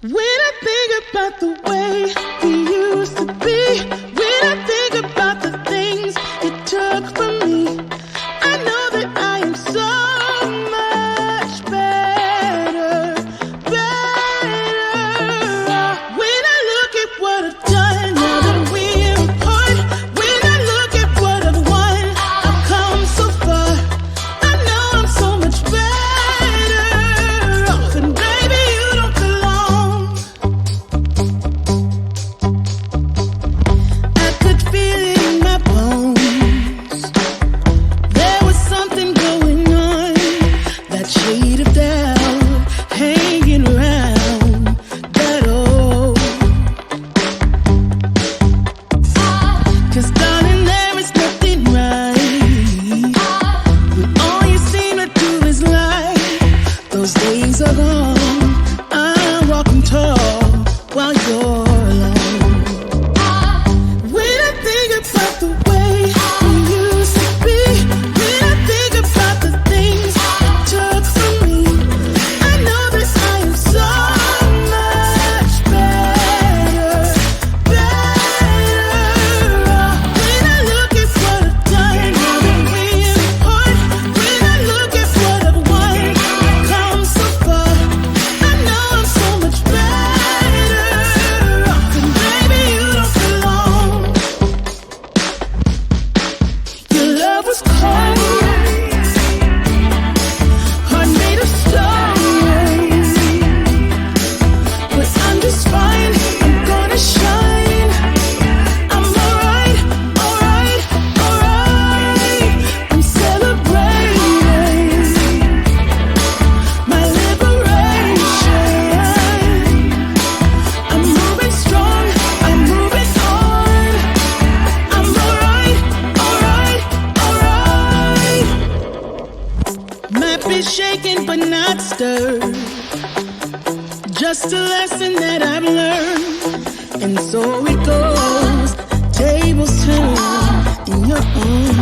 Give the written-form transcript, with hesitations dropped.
When I think about the way we used to be, when I think about the things you took from me, I know that I am so much better. When I look at what I've done, now that we're apart, when I look at what I've won, I've come so far. I know I'm so much better off, and baby, you don't belong. I could feel it in my bones. There was something going on, that shade of doubt hanging around that old. 'Cause darling, there is nothing right when all you seem to do is lie. Those days are gone. I'm walking tall while you're alone. When I think about the way we used to be, when I think about the things you took from me, I know that I am so much better. When I look at what I've done, now that we're apart, when I look at what I've won, I've come so far. I know I'm so much better off, and baby, you don't belong. Your love was cold, heart made of stone, but I'm just fine. I'm gonna shine. I'm alright, alright, alright. I'm celebrating my liberation. I'm moving strong, I'm moving on. I'm alright, alright, alright. Might be shaken but not stirred. Just a lesson that I've learned. And so it goes. Tables turn in your own.